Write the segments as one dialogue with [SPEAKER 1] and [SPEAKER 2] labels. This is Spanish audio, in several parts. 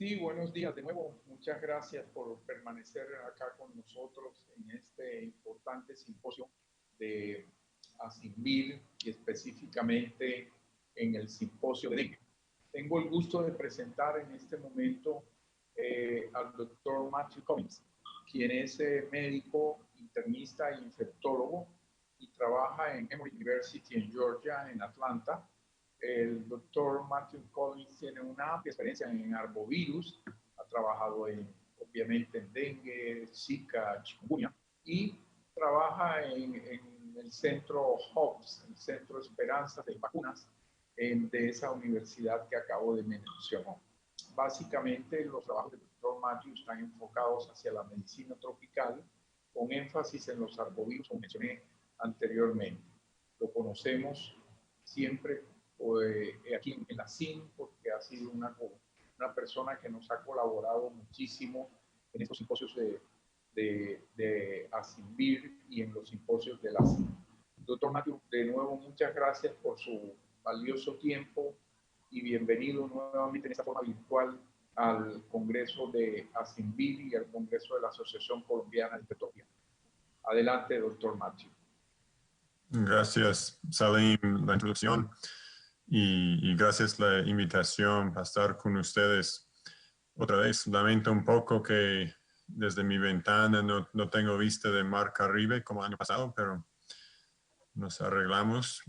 [SPEAKER 1] Sí, buenos días de nuevo. Muchas gracias por permanecer acá con nosotros en este importante simposio de ASINVIR y específicamente en el simposio de dengue. Tengo el gusto de presentar en este momento al doctor Matthew Cummings, quien es médico, internista e infectólogo y trabaja en Emory University en Georgia, en Atlanta. El doctor Matthew Collins tiene una amplia experiencia en arbovirus, ha trabajado obviamente en dengue, zika, chikungunya y trabaja en el centro HOPS, el Centro de Esperanzas de Vacunas de esa universidad que acabo de mencionar. Básicamente los trabajos del doctor Matthew están enfocados hacia la medicina tropical con énfasis en los arbovirus, como mencioné anteriormente. Lo conocemos siempre aquí en la CIN, porque ha sido una persona que nos ha colaborado muchísimo en estos simposios de ASINVIR y en los simposios de la CIN. Doctor Matthew, de nuevo, muchas gracias por su valioso tiempo y bienvenido nuevamente en esta forma virtual al Congreso de ASINVIR y al Congreso de la Asociación Colombiana de Infectología. Adelante, doctor Matthew.
[SPEAKER 2] Gracias, Salim, la introducción y gracias la invitación para estar con ustedes otra vez. Lamento un poco que desde mi ventana no tengo vista de Mar Caribe como el año pasado, pero nos arreglamos.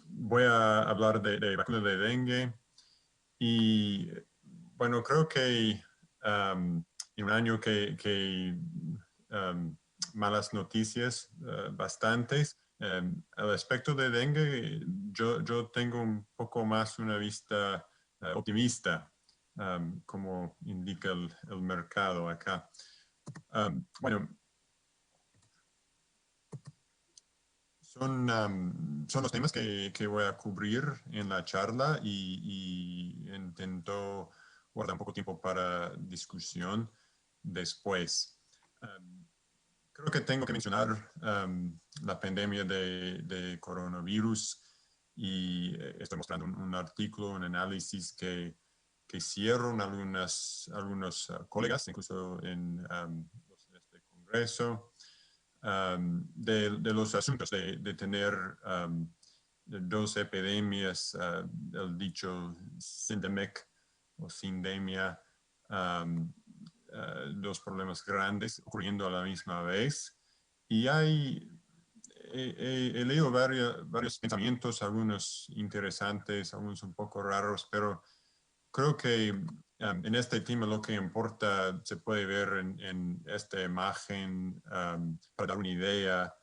[SPEAKER 2] Voy a hablar de vacuna de dengue y bueno, creo que en un año que malas noticias, bastantes. Al aspecto de dengue, yo tengo un poco más una vista optimista, como indica el mercado acá. Bueno, son los temas que voy a cubrir en la charla y intento guardar un poco de tiempo para discusión después. Creo que tengo que mencionar la pandemia de coronavirus y estoy mostrando un artículo, un análisis que hicieron algunos colegas, incluso en este congreso, de los asuntos de tener dos epidemias, el dicho syndemic o sindemia, dos problemas grandes ocurriendo a la misma vez. Y he leído varios pensamientos, algunos interesantes, algunos un poco raros, pero creo que en este tema lo que importa se puede ver en esta imagen para dar una idea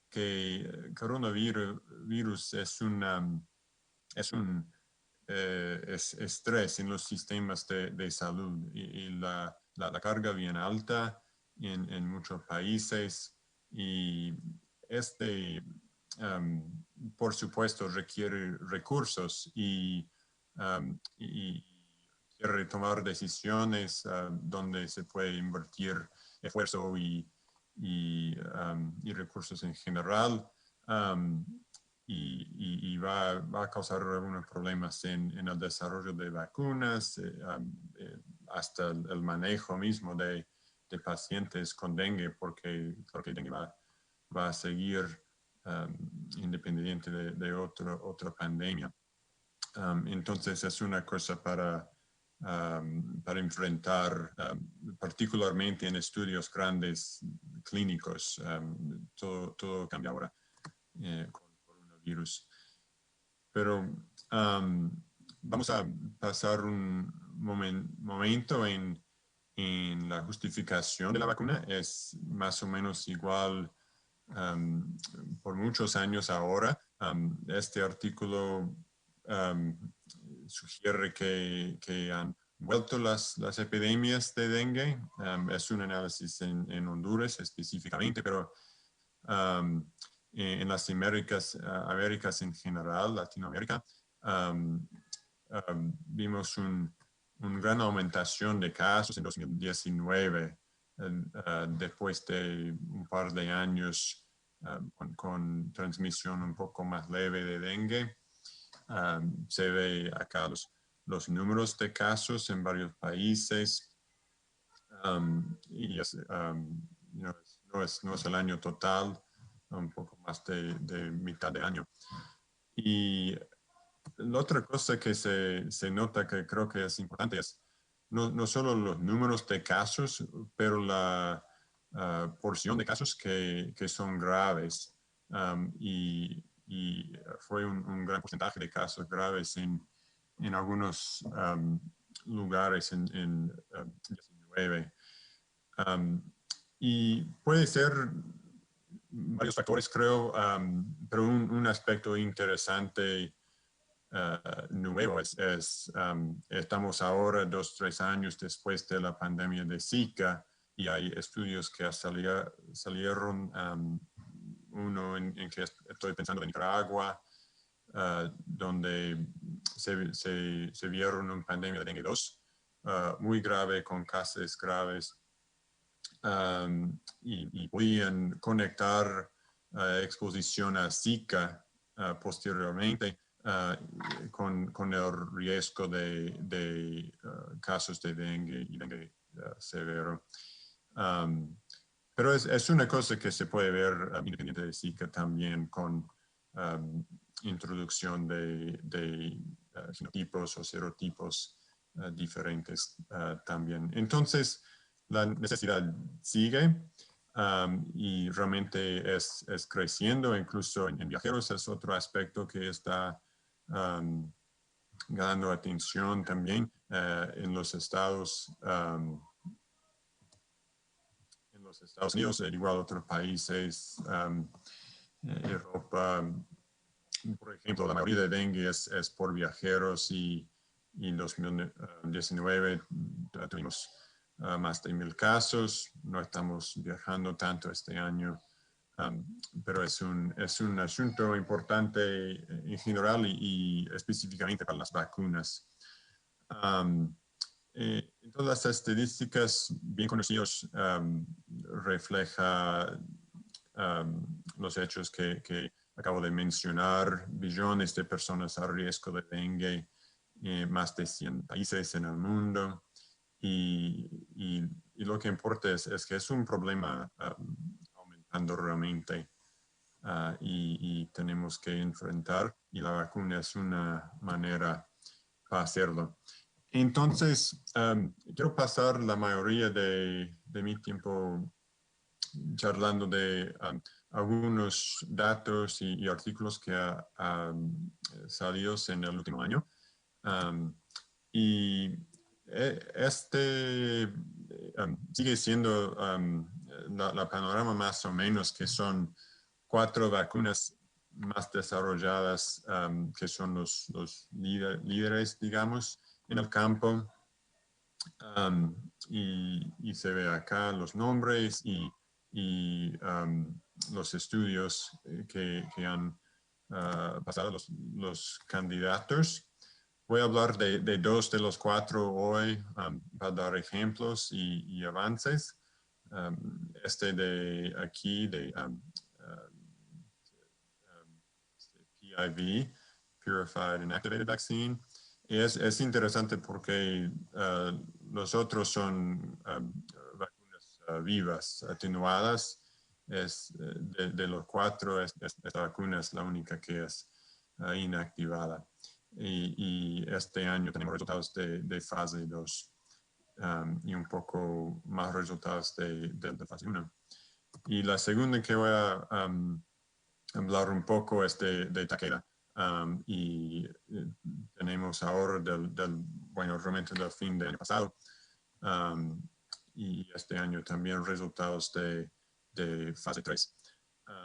[SPEAKER 2] que coronavirus es un estrés en los sistemas de salud y la carga bien alta en muchos países y por supuesto requiere recursos y quiere tomar decisiones donde se puede invertir esfuerzo y recursos en general. Y va a causar algunos problemas en el desarrollo de vacunas, hasta el manejo mismo de pacientes con dengue, porque creo que dengue va a seguir independiente de otra pandemia. Entonces es una cosa para enfrentar, particularmente en estudios grandes clínicos. Todo cambia ahora con coronavirus. Pero vamos a pasar un momento en la justificación de la vacuna. Es más o menos igual por muchos años ahora. Este artículo sugiere que han vuelto las epidemias de dengue. Es un análisis en Honduras específicamente, pero en las Américas en general, Latinoamérica, vimos una gran aumentación de casos en 2019, después de un par de años con transmisión un poco más leve de dengue. Se ve acá los números de casos en varios países. No es el año total, un poco más de mitad de año. Y la otra cosa que se nota que creo que es importante es no solo los números de casos, pero la porción de casos que son graves. Y fue un gran porcentaje de casos graves en algunos lugares en 19. Y puede ser varios factores, creo, pero un aspecto interesante nuevo estamos ahora 2-3 años después de la pandemia de Zika y hay estudios que salieron, uno en que estoy pensando en Nicaragua, donde se vieron una pandemia de dengue 2 muy grave con casos graves. Y podían conectar exposición a Zika posteriormente con el riesgo de casos de dengue y dengue severo. Pero es una cosa que se puede ver independiente de Zika también con introducción de genotipos o serotipos diferentes también. Entonces, la necesidad sigue y realmente es creciendo, incluso en viajeros es otro aspecto que está ganando atención también en los Estados Unidos, igual otros países, Europa. Por ejemplo, la mayoría de dengue es por viajeros y en 2019 tuvimos más de 1,000 casos. No estamos viajando tanto este año, pero es un asunto importante en general y específicamente para las vacunas. En todas las estadísticas bien conocidas refleja los hechos que acabo de mencionar, billones de personas a riesgo de dengue, más de 100 países en el mundo. Y lo que importa es que es un problema aumentando realmente y tenemos que enfrentar, y la vacuna es una manera para hacerlo. Entonces, quiero pasar la mayoría de mi tiempo charlando de algunos datos y artículos que han salido en el último año. Y sigue siendo la panorama más o menos que son 4 vacunas más desarrolladas que son los líderes, digamos, en el campo. Y se ve acá los nombres y los estudios que han pasado los candidatos. Voy a hablar de 2 de los 4 hoy para dar ejemplos y avances. Este de aquí, de PIV, Purified Inactivated Vaccine. Y es interesante porque los otros son vacunas vivas, atenuadas. De los 4, esta vacuna es la única que es inactivada. Y este año tenemos resultados de fase 2 y un poco más resultados de fase 1. Y la segunda que voy a hablar un poco es de Takeda. Y tenemos ahora realmente del fin del año pasado y este año también resultados de fase 3.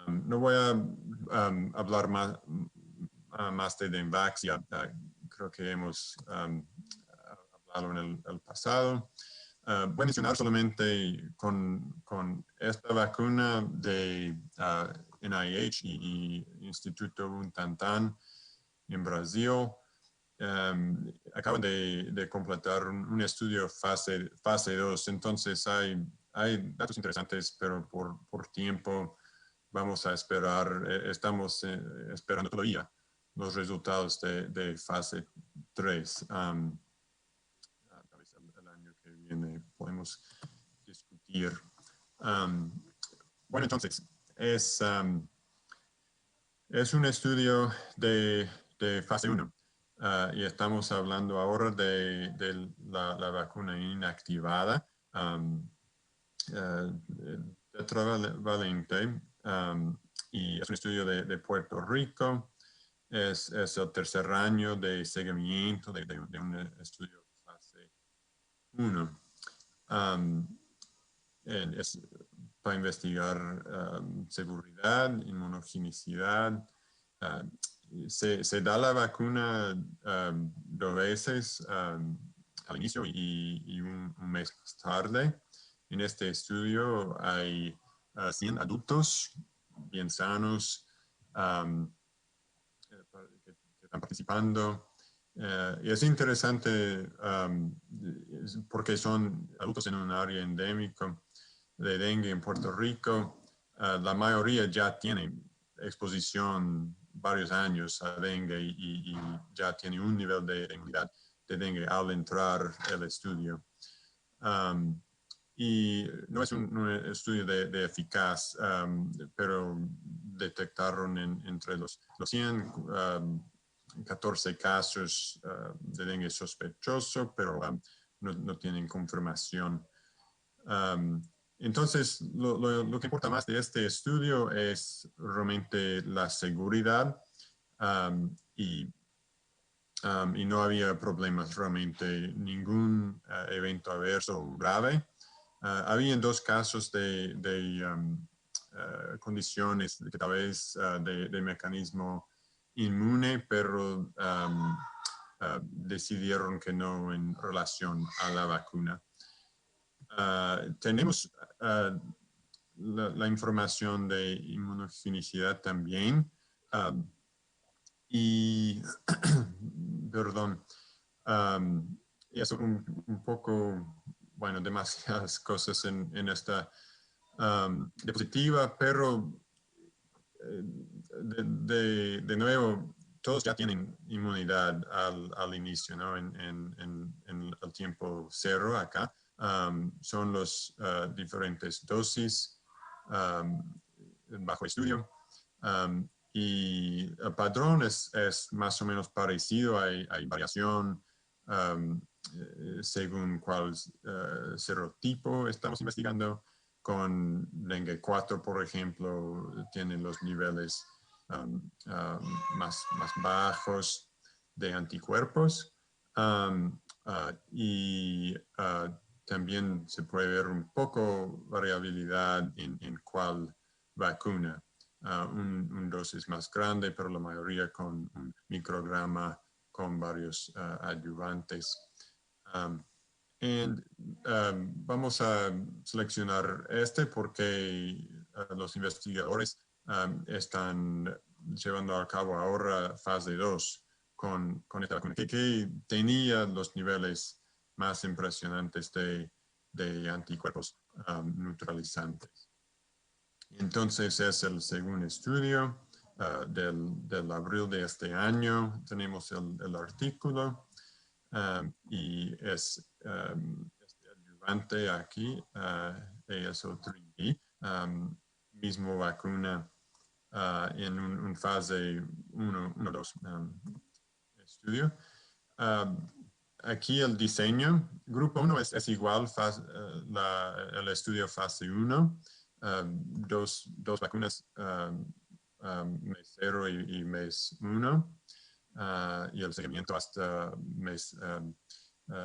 [SPEAKER 2] No voy a hablar más de Denvax, ya creo que hemos hablado en el pasado. Voy a mencionar solamente con esta vacuna de NIH y Instituto Butantan en Brasil. Acaban de completar un estudio fase 2, entonces hay datos interesantes, pero por tiempo vamos a esperar, estamos esperando todavía los resultados de fase 3. Tal vez el año que viene podemos discutir. Bueno, entonces, es un estudio de fase 1 y estamos hablando ahora de la vacuna inactivada. Tetravalente, y es un estudio de Puerto Rico. Es el tercer año de seguimiento de un estudio fase 1. Es para investigar seguridad, inmunogenicidad. Se da la vacuna 2 veces al inicio y un mes más tarde. En este estudio hay 100 adultos bien sanos que están participando. Y es interesante porque son adultos en un área endémica de dengue en Puerto Rico. La mayoría ya tienen exposición varios años a dengue y ya tiene un nivel de inmunidad de dengue al entrar el estudio. Y no es un estudio de eficaz, pero detectaron entre los 100 14 casos de dengue sospechoso, pero no tienen confirmación. Entonces, lo que importa más de este estudio es realmente la seguridad y no había problemas realmente, ningún evento adverso grave. Habían 2 casos de condiciones que tal vez de mecanismo inmune, pero decidieron que no en relación a la vacuna. Tenemos la información de inmunogenicidad también. Y, perdón, es un poco, bueno, demasiadas cosas en esta diapositiva, pero de nuevo, todos ya tienen inmunidad al inicio, ¿no? En el tiempo 0 acá. Son los diferentes dosis bajo estudio. Y el padrón es más o menos parecido, hay variación según cuál serotipo estamos investigando. Con dengue 4, por ejemplo, tienen los niveles más bajos de anticuerpos. Y también se puede ver un poco variabilidad en cuál vacuna. Un dosis más grande, pero la mayoría con un micrograma con varios adyuvantes. Vamos a seleccionar este porque los investigadores están llevando a cabo ahora fase 2 con esta vacuna, que tenía los niveles más impresionantes de anticuerpos neutralizantes. Entonces es el segundo estudio del abril de este año. Tenemos el artículo y es este adyuvante aquí, AS03B, mismo vacuna en un fase 1-2 estudio. Aquí el diseño, grupo 1 es igual el estudio fase 1. Dos vacunas, mes 0 y mes 1, y el seguimiento hasta mes, bueno, en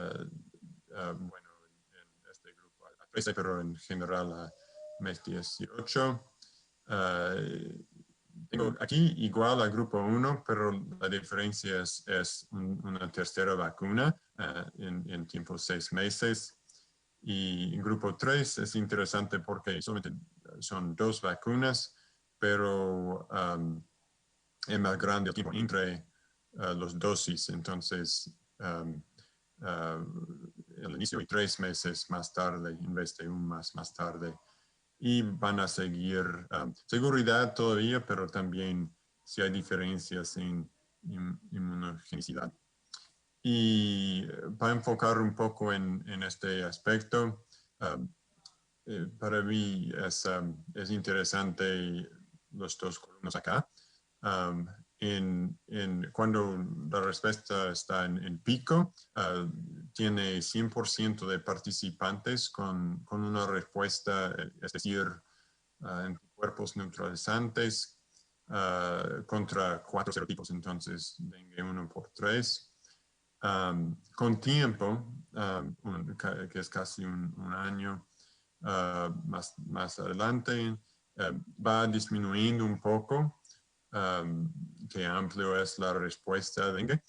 [SPEAKER 2] este grupo a 13, pero en general a mes 18. Tengo aquí igual al grupo 1, pero la diferencia es una tercera vacuna en tiempo 6 meses. Y en grupo 3 es interesante porque solamente son 2 vacunas, pero es más grande el tiempo entre los dosis. Entonces, el inicio y 3 meses más tarde en vez de un más tarde. Y van a seguir seguridad todavía, pero también si hay diferencias en inmunogenicidad. Y para enfocar un poco en este aspecto, para mí es interesante los dos columnas acá. Cuando la respuesta está en pico, tiene 100% de participantes con una respuesta, es decir, anticuerpos neutralizantes contra 4 serotipos, entonces dengue 1 por 3. Con tiempo, que es casi un año más adelante, va disminuyendo un poco, que amplio es la respuesta a dengue,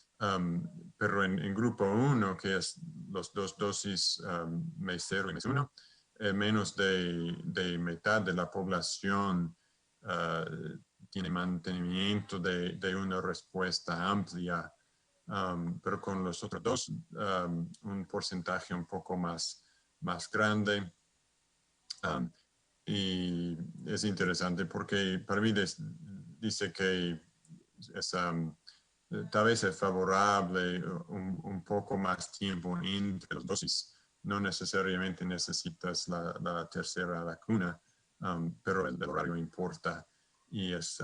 [SPEAKER 2] pero en grupo 1, que es los 2 dosis mes 0 y mes 1, menos de mitad de la población tiene mantenimiento de una respuesta amplia, pero con los otros dos un porcentaje un poco más grande. Y es interesante porque para mí dice que es, tal vez es favorable un poco más tiempo entre las dosis. No necesariamente necesitas la tercera vacuna, pero el horario importa y es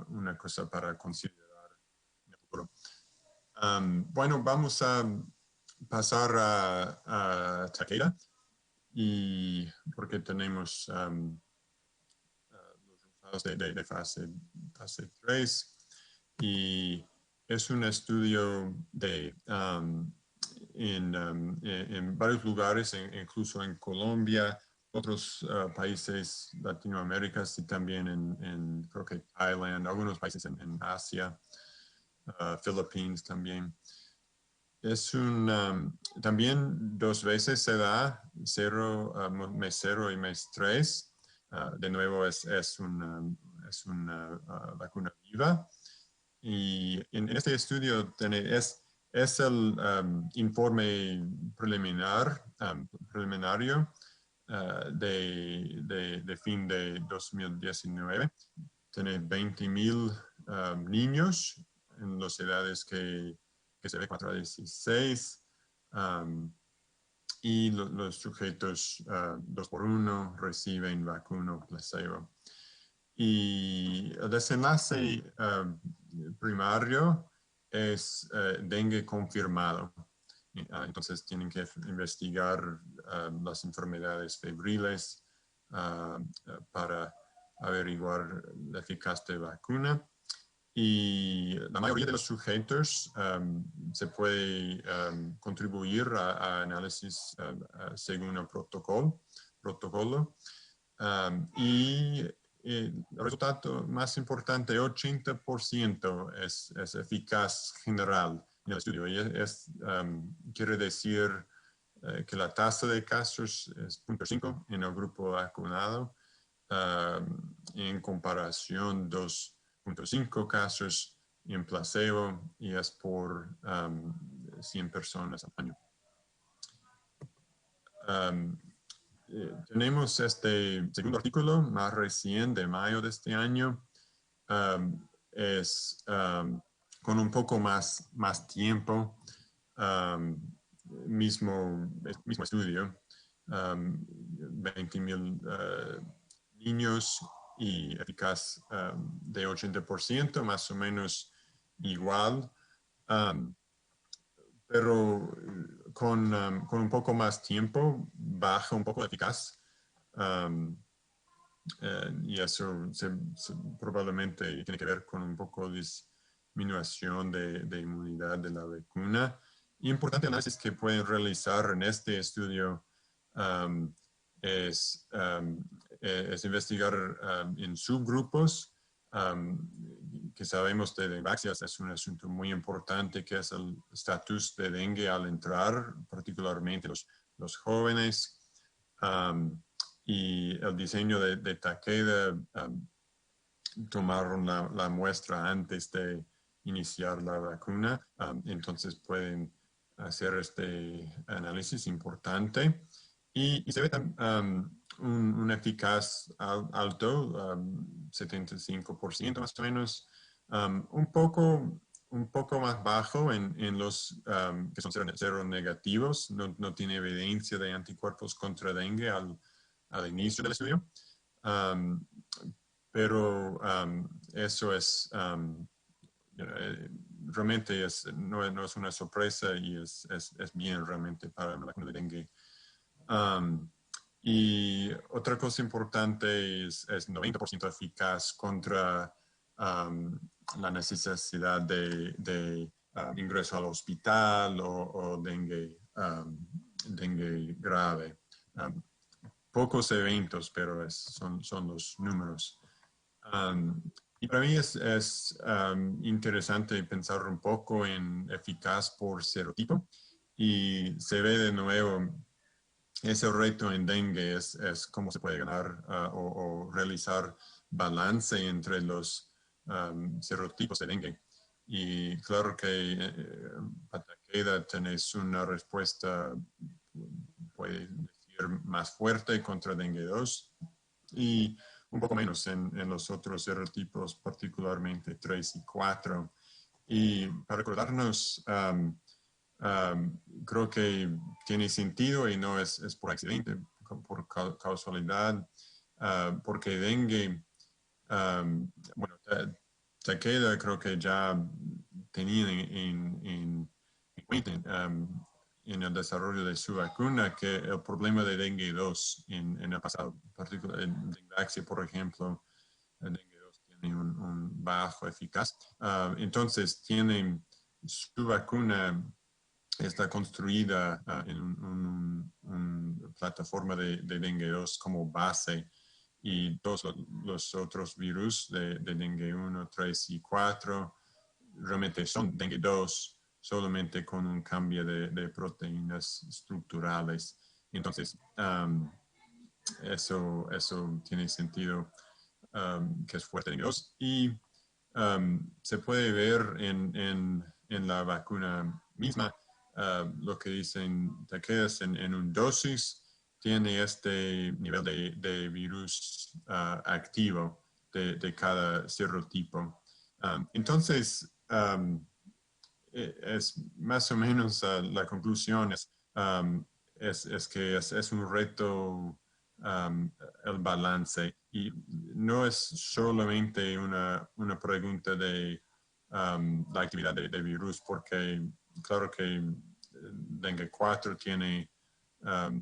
[SPEAKER 2] una cosa para considerar en el futuro. Bueno, vamos a pasar a Takeda, y porque tenemos los resultados de fase 3, y es un estudio en varios lugares, incluso en Colombia, otros países Latinoamérica y también en creo que Thailand, algunos países en Asia, Philippines también. Es también 2 veces se da mes 0 y mes 3. De nuevo es una vacuna viva. Y en este estudio es el informe preliminario de fin de 2019. Tiene 20,000 niños en las edades que se ve 4 a 16, y los sujetos 2 por 1 reciben vacuna placebo. Y el desenlace primario es dengue confirmado. Entonces tienen que investigar las enfermedades febriles para averiguar la eficacia de vacuna. Y la mayoría de los sujetos se puede contribuir a análisis según el protocolo. Y el resultado más importante, 80% es eficaz general en el estudio. Y quiere decir que la tasa de casos es 0.5 en el grupo vacunado, en comparación 2.5 casos en placebo, y es por 100 personas al año. Tenemos este segundo artículo más reciente de mayo de este año. Es con un poco más tiempo, mismo estudio, 20,000 niños y eficaz de 80%, más o menos igual, pero con un poco más tiempo baja un poco eficaz, y eso probablemente tiene que ver con un poco de disminución de inmunidad de la vacuna. Y importante análisis que pueden realizar en este estudio es investigar en subgrupos, que sabemos de Denvaxias es un asunto muy importante, que es el estatus de dengue al entrar, particularmente los jóvenes. Y el diseño de Takeda, tomaron la muestra antes de iniciar la vacuna, entonces pueden hacer este análisis importante. Y se ve un eficaz alto, 75% más o menos, un poco más bajo en los que son seronegativos. No tiene evidencia de anticuerpos contra dengue al inicio del estudio. Pero eso es realmente no es una sorpresa y es bien realmente para la vacuna de dengue. Y otra cosa importante es 90% eficaz contra la necesidad de ingreso al hospital o dengue, dengue grave. Pocos eventos, pero son los números. Y para mí es interesante pensar un poco en eficaz por serotipo y se ve de nuevo ese reto en dengue es cómo se puede ganar o realizar balance entre los serotipos de dengue. Y claro que para Takeda tenés una respuesta, puede decir, más fuerte contra dengue 2 y un poco menos en los otros serotipos, particularmente 3 y 4. Y para recordarnos, creo que tiene sentido y no es por accidente, por causalidad, porque dengue, bueno, Takeda creo que ya tenían en cuenta en el desarrollo de su vacuna que el problema de dengue 2 en el pasado, particularmente en Dengvaxia, por ejemplo, dengue 2 tiene un bajo eficaz. Entonces, tienen su vacuna está construida en una plataforma de dengue 2 como base y todos los otros virus de dengue 1, 3 y 4 realmente son dengue 2 solamente con un cambio de proteínas estructurales. Entonces, eso tiene sentido que es fuerte dengue 2 y se puede ver en la vacuna misma lo que dicen Takeda en un dosis tiene este nivel de virus activo de cada serotipo. Entonces, es más o menos la conclusión es que es un reto el balance y no es solamente una pregunta de la actividad de virus porque claro que dengue 4 tiene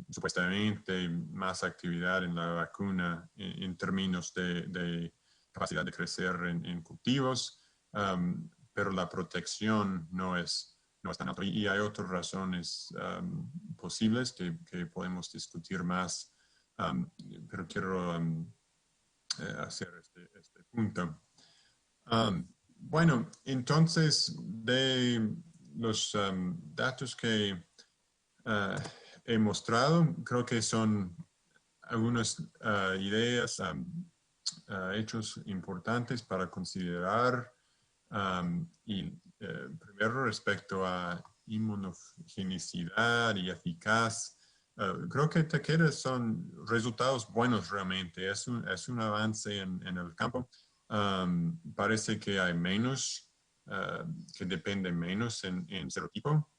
[SPEAKER 2] supuestamente más actividad en la vacuna en términos de capacidad de crecer en cultivos, pero la protección no es tan alta. Y hay otras razones posibles que podemos discutir más, pero quiero hacer este punto. Bueno, entonces, de los datos que he mostrado, creo que son algunas ideas, hechos importantes para considerar. Y primero respecto a inmunogenicidad y eficaz, creo que Takeda son resultados buenos realmente. Es un avance en el campo. Parece que hay menos, que depende menos en serotipo,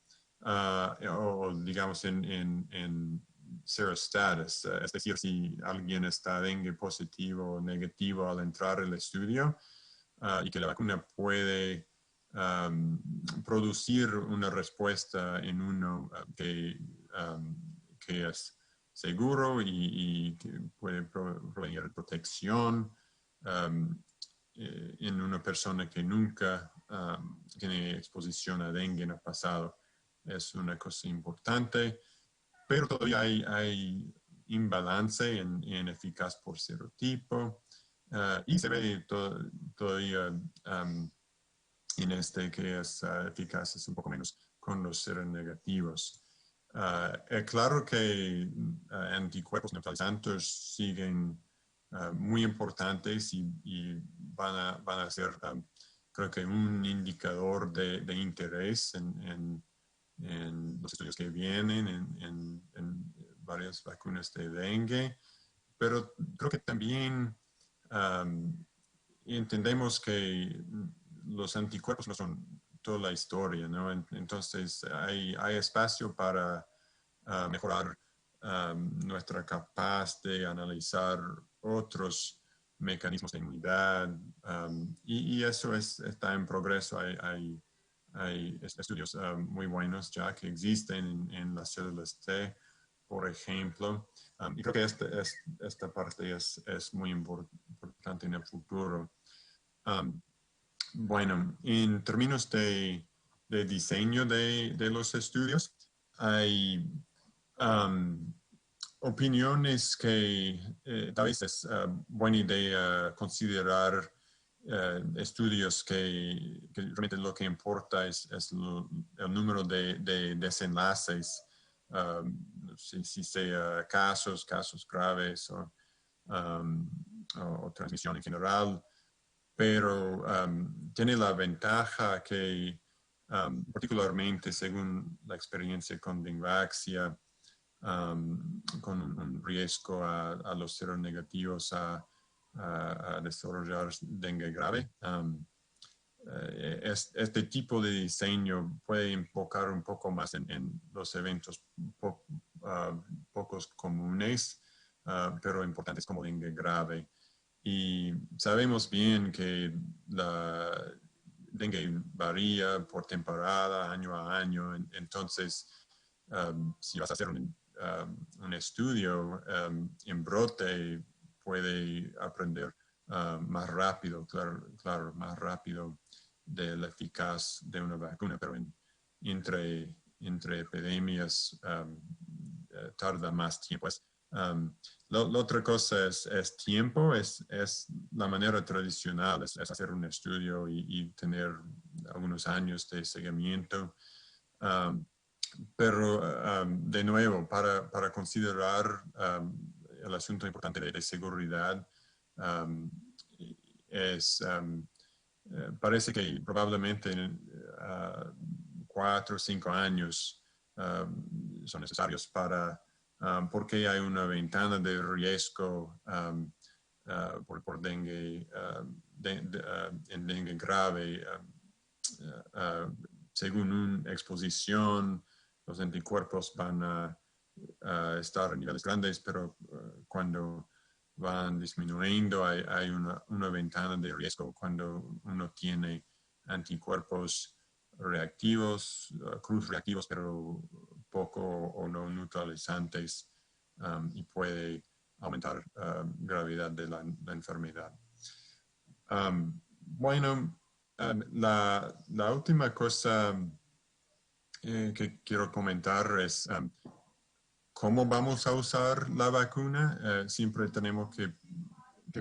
[SPEAKER 2] o digamos en serostatus, es decir, si alguien está dengue positivo o negativo al entrar al estudio, y que la vacuna puede producir una respuesta en uno que es seguro y que puede proveer protección en una persona que nunca tiene exposición a dengue en el pasado. Es una cosa importante, pero todavía hay imbalance en eficaz por serotipo. Y se ve todavía en este que es eficaz es un poco menos con los seronegativos. Es claro que anticuerpos neutralizantes siguen muy importantes y van a ser, creo que, un indicador de interés en los estudios que vienen en varias vacunas de dengue, pero creo que también entendemos que los anticuerpos no son toda la historia, ¿no? Entonces hay espacio para mejorar nuestra capacidad de analizar otros mecanismos de inmunidad, y eso está en progreso. Hay estudios muy buenos ya que existen en las células T, por ejemplo, y creo que esta parte es muy importante en el futuro. Bueno, en términos de diseño de los estudios, hay opiniones que tal vez es buena idea considerar estudios que realmente lo que importa es el número de desenlaces, si sea casos graves o transmisión en general, pero tiene la ventaja que particularmente según la experiencia con Dengvaxia, con un riesgo a los seronegativos a desarrollar dengue grave. Este tipo de diseño puede enfocar un poco más en los eventos pocos comunes, pero importantes como dengue grave. Y sabemos bien que la dengue varía por temporada, año a año. Entonces, si vas a hacer un estudio en brote, puede aprender más rápido, claro, más rápido de la eficacia de una vacuna, pero entre epidemias tarda más tiempo. La otra cosa es tiempo, es la manera tradicional, es hacer un estudio y tener algunos años de seguimiento. Pero de nuevo, para considerar el asunto importante de seguridad, parece que probablemente 4 o 5 años son necesarios porque hay una ventana de riesgo por dengue, en dengue grave, según una exposición. Los anticuerpos van a estar a niveles grandes, pero cuando van disminuyendo hay una ventana de riesgo cuando uno tiene anticuerpos reactivos, cruz reactivos, pero poco o no neutralizantes, y puede aumentar gravedad de la enfermedad. Bueno, la última cosa que quiero comentar es cómo vamos a usar la vacuna. Siempre tenemos que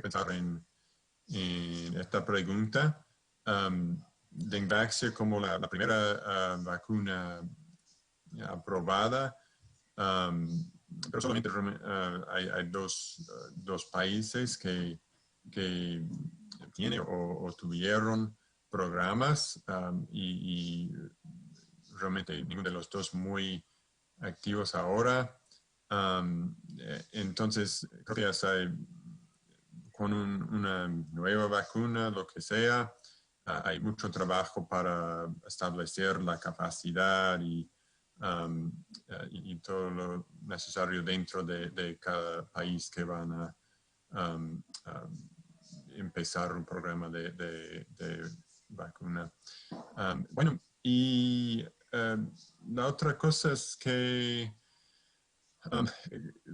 [SPEAKER 2] pensar en esta pregunta. Dengvaxia como la primera vacuna aprobada, pero solamente hay dos países que tienen o tuvieron programas, y realmente ninguno de los dos muy activos ahora. Entonces, creo que ya con una nueva vacuna, lo que sea, hay mucho trabajo para establecer la capacidad y todo lo necesario dentro de cada país que van a empezar un programa de vacuna. Bueno, y la otra cosa es que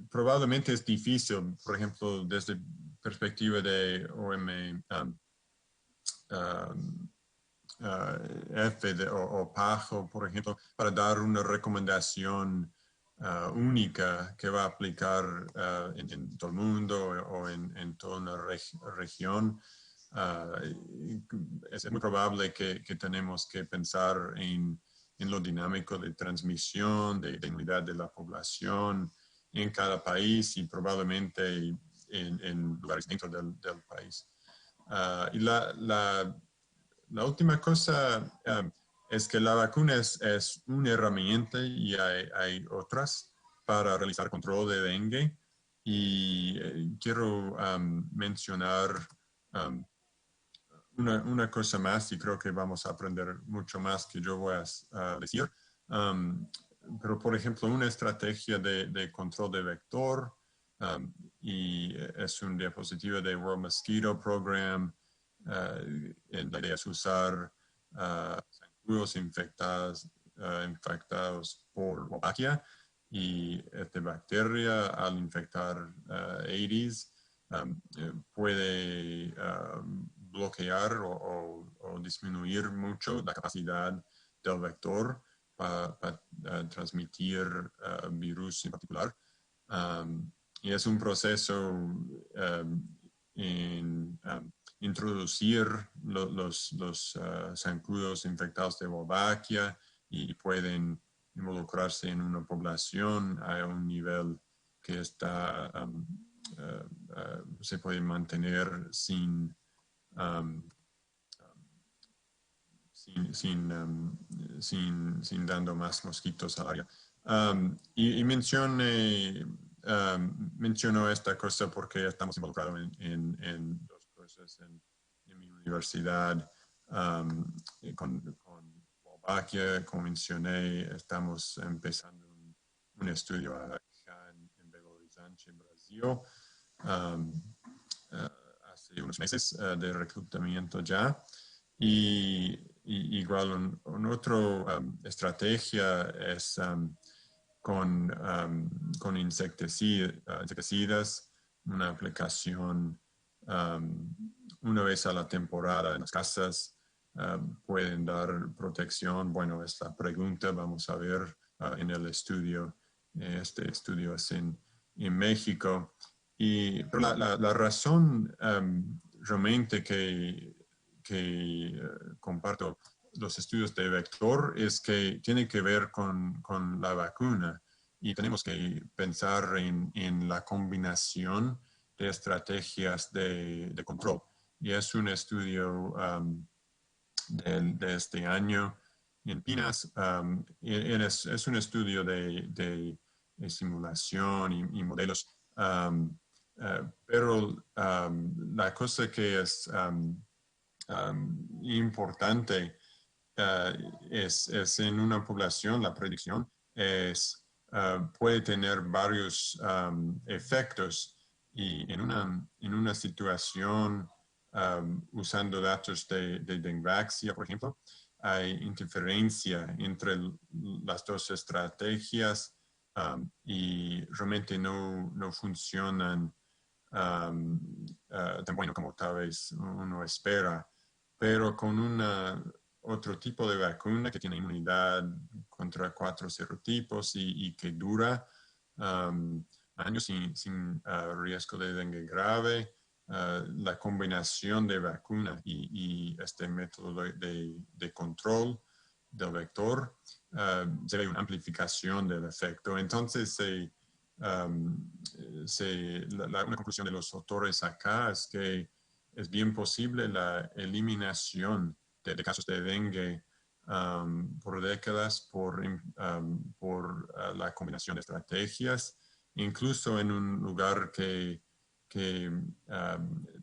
[SPEAKER 2] probablemente es difícil, por ejemplo, desde perspectiva de OMS, F o PAHO, por ejemplo, para dar una recomendación única que va a aplicar en todo el mundo o en toda una región. Es muy probable que tenemos que pensar en lo dinámico de transmisión, de inmunidad de la población en cada país y probablemente en lugares dentro del país. Y la última cosa es que la vacuna es una herramienta y hay otras para realizar control de dengue. Y quiero mencionar una cosa más, y creo que vamos a aprender mucho más que yo voy a decir. Pero, por ejemplo, una estrategia de control de vector, y es un diapositivo de World Mosquito Program. La idea es usar zancudos infectados por Wolbachia y esta bacteria al infectar Aedes puede bloquear o disminuir mucho la capacidad del vector para transmitir virus en particular. Y es un proceso en introducir los zancudos infectados de Wolbachia y pueden involucrarse en una población a un nivel que está se puede mantener sin dando más mosquitos al área. Y menciono esta cosa porque estamos involucrados en dos cosas en mi universidad. Con Wolbachia, como mencioné, estamos empezando un estudio acá en Belo Horizonte, en Brasil. Hace unos meses de reclutamiento ya. Y igual una otra estrategia es con insecticidas, una aplicación una vez a la temporada en las casas. Pueden dar protección. Bueno, es la pregunta, vamos a ver en el estudio. Este estudio es en México. Pero la razón realmente que comparto los estudios de vector es que tiene que ver con la vacuna y tenemos que pensar en la combinación de estrategias de control. Y es un estudio de este año en Pinas. Es un estudio de simulación y modelos. Pero la cosa que es importante es en una población, la predicción puede tener varios efectos y en una situación usando datos de Dengvaxia, por ejemplo, hay interferencia entre las dos estrategias y realmente no funcionan tan bueno como tal vez uno espera, pero con otro tipo de vacuna que tiene inmunidad contra 4 serotipos y que dura años sin riesgo de dengue grave, la combinación de vacuna y este método de control del vector se ve una amplificación del efecto. Entonces, una conclusión de los autores acá es que es bien posible la eliminación de casos de dengue por décadas por la combinación de estrategias, incluso en un lugar que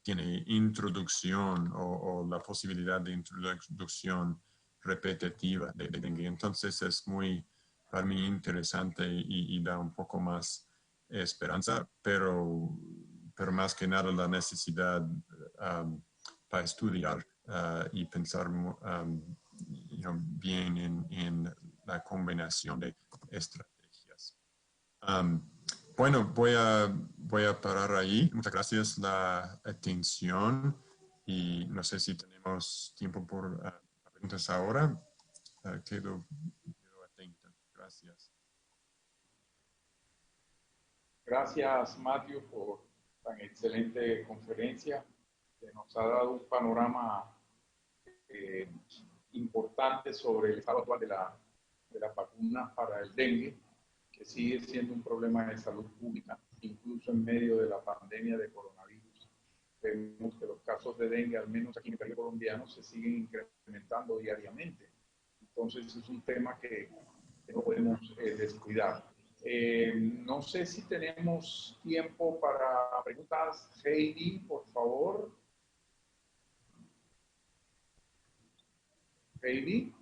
[SPEAKER 2] tiene introducción o la posibilidad de introducción repetitiva de dengue. Entonces es muy, para mí, interesante y da un poco más esperanza, pero más que nada la necesidad para estudiar y pensar bien en la combinación de estrategias. Bueno, voy a parar ahí. Muchas gracias la atención y no sé si tenemos tiempo por preguntas ahora. Quedo atento. Gracias.
[SPEAKER 1] Gracias, Matthew, por tan excelente conferencia, que nos ha dado un panorama importante sobre el estado actual de la vacuna para el dengue, que sigue siendo un problema de salud pública, incluso en medio de la pandemia de coronavirus. Vemos que los casos de dengue, al menos aquí en el país colombiano, se siguen incrementando diariamente. Entonces es un tema que no podemos descuidar. No sé si tenemos tiempo para preguntas. Heidi, por favor. Heidi.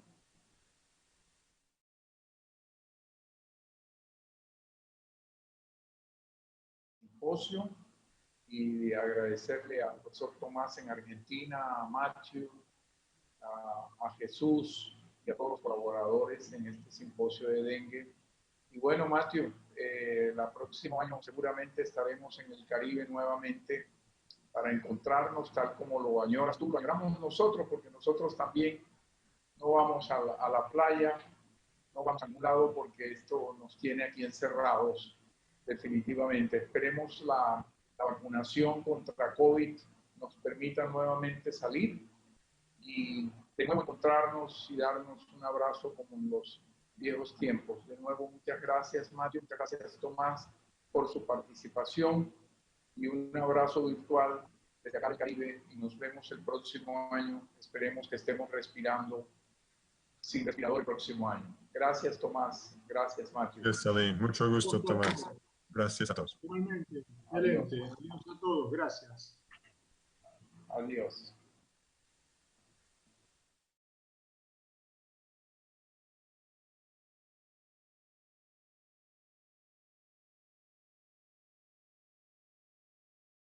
[SPEAKER 1] Simposio. Y agradecerle al profesor Tomás en Argentina, a Matthew, a Jesús y a todos los colaboradores en este simposio de dengue. Y bueno, Matthew, el próximo año seguramente estaremos en el Caribe nuevamente para encontrarnos tal como lo añoras tú, lo añoramos nosotros, porque nosotros también no vamos a la playa, no vamos a ningún lado porque esto nos tiene aquí encerrados definitivamente. Esperemos la vacunación contra COVID nos permita nuevamente salir y de nuevo encontrarnos y darnos un abrazo como en los viejos tiempos. De nuevo, muchas gracias, Matthew, muchas gracias, Tomás, por su participación y un abrazo virtual desde acá del Caribe y nos vemos el próximo año. Esperemos que estemos respirando sin respirador el próximo año. Gracias, Tomás. Gracias, Matthew.
[SPEAKER 2] Mucho gusto, Tomás. Gracias a todos.
[SPEAKER 3] Igualmente. Excelente. Adiós a todos. Gracias.
[SPEAKER 1] Adiós.